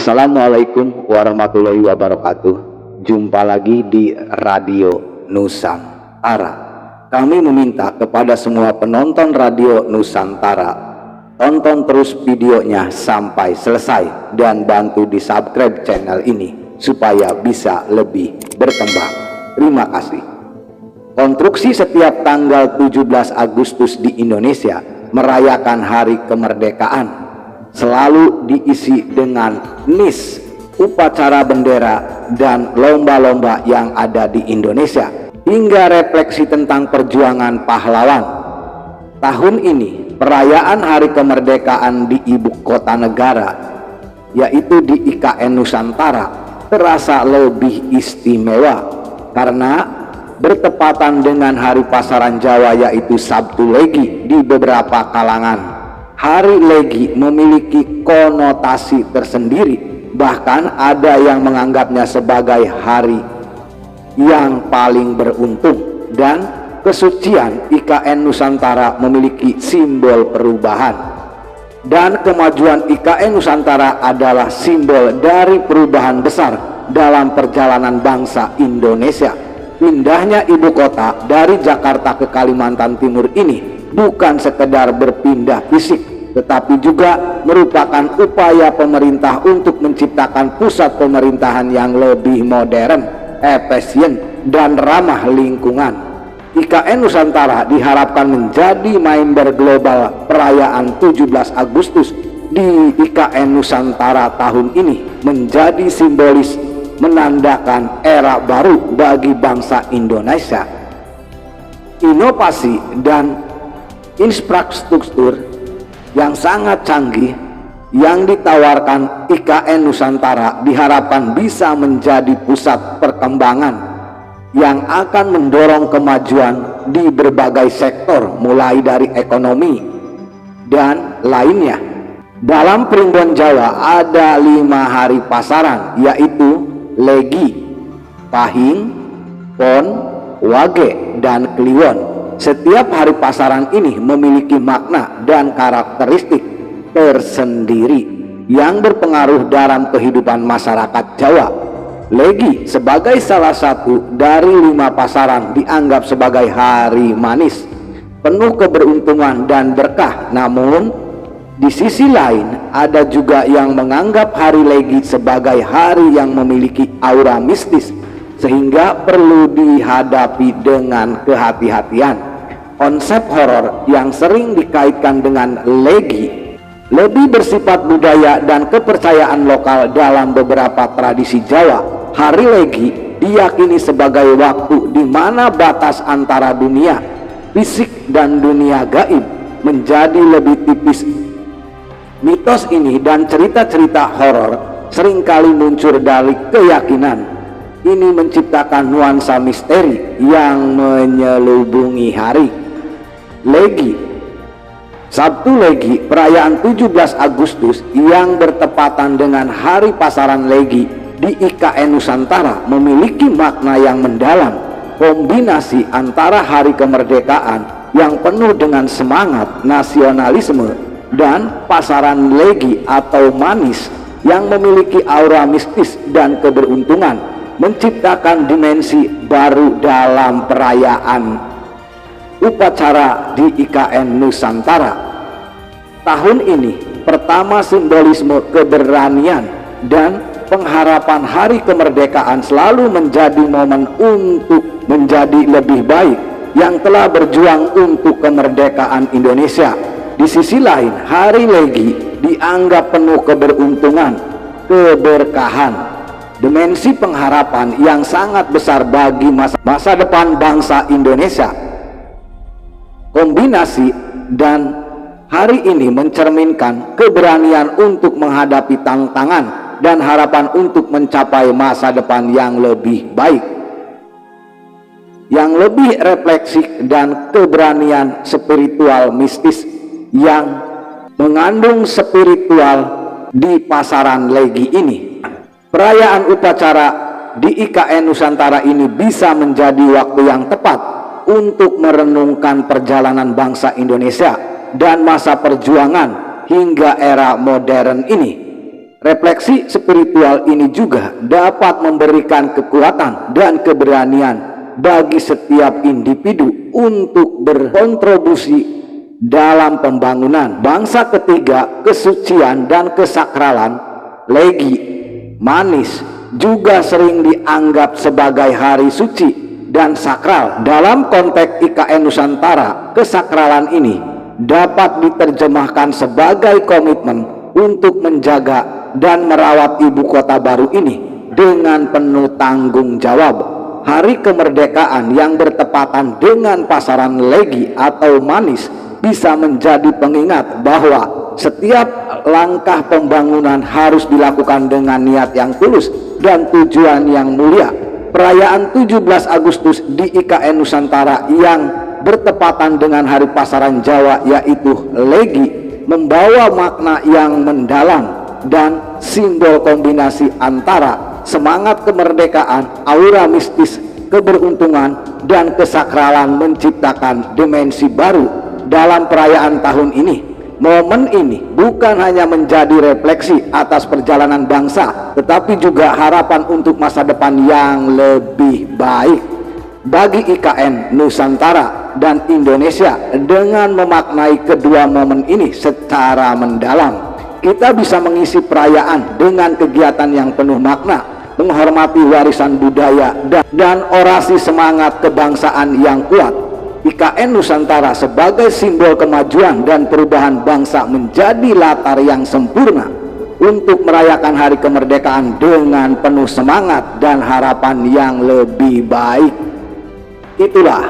Assalamualaikum warahmatullahi wabarakatuh. Jumpa lagi di Radio Nusantara. Kami meminta kepada semua penonton Radio Nusantara, tonton terus videonya sampai selesai dan bantu di subscribe channel ini supaya bisa lebih berkembang. Terima kasih. Konstruksi setiap tanggal 17 Agustus di Indonesia merayakan hari kemerdekaan selalu diisi dengan NIS, upacara bendera, dan lomba-lomba yang ada di Indonesia, hingga refleksi tentang perjuangan pahlawan. Tahun ini perayaan hari kemerdekaan di ibu kota negara, yaitu di IKN Nusantara, terasa lebih istimewa karena bertepatan dengan hari pasaran Jawa, yaitu Sabtu Legi. Di beberapa kalangan, Hari Legi memiliki konotasi tersendiri, bahkan ada yang menganggapnya sebagai hari yang paling beruntung, dan kesucian IKN Nusantara memiliki simbol perubahan, dan kemajuan IKN Nusantara adalah simbol dari perubahan besar dalam perjalanan bangsa Indonesia. Pindahnya ibu kota dari Jakarta ke Kalimantan Timur ini bukan sekedar berpindah fisik, tetapi juga merupakan upaya pemerintah untuk menciptakan pusat pemerintahan yang lebih modern, efisien, dan ramah lingkungan. IKN Nusantara diharapkan menjadi member global perayaan 17 Agustus. Di IKN Nusantara tahun ini menjadi simbolis menandakan era baru bagi bangsa Indonesia. Inovasi dan infrastruktur yang sangat canggih yang ditawarkan IKN Nusantara diharapkan bisa menjadi pusat perkembangan yang akan mendorong kemajuan di berbagai sektor, mulai dari ekonomi dan lainnya. Dalam Primbon Jawa ada 5 hari pasaran, yaitu Legi, Pahing, Pon, Wage, dan Kliwon. Setiap hari pasaran ini memiliki makna dan karakteristik tersendiri yang berpengaruh dalam kehidupan masyarakat Jawa. Legi sebagai salah satu dari 5 pasaran dianggap sebagai hari manis, penuh keberuntungan dan berkah. Namun di sisi lain ada juga yang menganggap hari Legi sebagai hari yang memiliki aura mistis, sehingga perlu dihadapi dengan kehati-hatian. Konsep horor yang sering dikaitkan dengan Legi lebih bersifat budaya dan kepercayaan lokal. Dalam beberapa tradisi Jawa, hari Legi diyakini sebagai waktu di mana batas antara dunia fisik dan dunia gaib menjadi lebih tipis. Mitos ini dan cerita-cerita horor seringkali muncul dari keyakinan ini menciptakan nuansa misteri yang menyelubungi hari Legi. Sabtu Legi, perayaan 17 Agustus yang bertepatan dengan hari pasaran Legi di IKN Nusantara memiliki makna yang mendalam. Kombinasi antara hari kemerdekaan yang penuh dengan semangat nasionalisme dan pasaran Legi atau manis yang memiliki aura mistis dan keberuntungan menciptakan dimensi baru dalam perayaan upacara di IKN Nusantara. Tahun ini pertama simbolisme keberanian dan pengharapan hari kemerdekaan selalu menjadi momen untuk menjadi lebih baik yang telah berjuang untuk kemerdekaan Indonesia. Di sisi lain, hari Legi dianggap penuh keberuntungan, keberkahan, dimensi pengharapan yang sangat besar bagi masa depan bangsa Indonesia. Kombinasi dan hari ini mencerminkan keberanian untuk menghadapi tantangan dan harapan untuk mencapai masa depan yang lebih baik, yang lebih refleksif, dan keberanian spiritual mistis yang mengandung spiritual di pasaran Legi ini. Perayaan upacara di IKN Nusantara ini bisa menjadi waktu yang tepat untuk merenungkan perjalanan bangsa Indonesia dan masa perjuangan hingga era modern ini. Refleksi spiritual ini juga dapat memberikan kekuatan dan keberanian bagi setiap individu untuk berkontribusi dalam pembangunan. Bangsa ketiga, kesucian dan kesakralan, Legi, Manis, juga sering dianggap sebagai hari suci dan sakral. Dalam konteks IKN Nusantara, kesakralan ini dapat diterjemahkan sebagai komitmen untuk menjaga dan merawat ibu kota baru ini dengan penuh tanggung jawab. Hari kemerdekaan yang bertepatan dengan pasaran Legi atau Manis bisa menjadi pengingat bahwa setiap langkah pembangunan harus dilakukan dengan niat yang tulus dan tujuan yang mulia. Perayaan 17 Agustus di IKN Nusantara yang bertepatan dengan Hari Pasaran Jawa yaitu Legi membawa makna yang mendalam dan simbol kombinasi antara semangat kemerdekaan, aura mistis, keberuntungan, dan kesakralan menciptakan dimensi baru dalam perayaan tahun ini. Momen ini bukan hanya menjadi refleksi atas perjalanan bangsa, tetapi juga harapan untuk masa depan yang lebih baik bagi IKN Nusantara dan Indonesia. Dengan memaknai kedua momen ini secara mendalam, kita bisa mengisi perayaan dengan kegiatan yang penuh makna, menghormati warisan budaya dan orasi semangat kebangsaan yang kuat. IKN Nusantara sebagai simbol kemajuan dan perubahan bangsa menjadi latar yang sempurna untuk merayakan hari kemerdekaan dengan penuh semangat dan harapan yang lebih baik. Itulah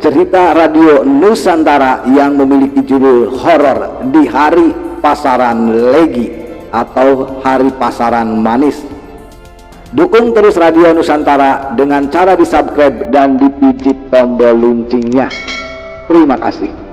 cerita Radio Nusantara yang memiliki judul horor di Hari Pasaran Legi atau Hari Pasaran Manis. Dukung terus Radio Nusantara dengan cara di subscribe dan dipijit tombol loncengnya. Terima kasih.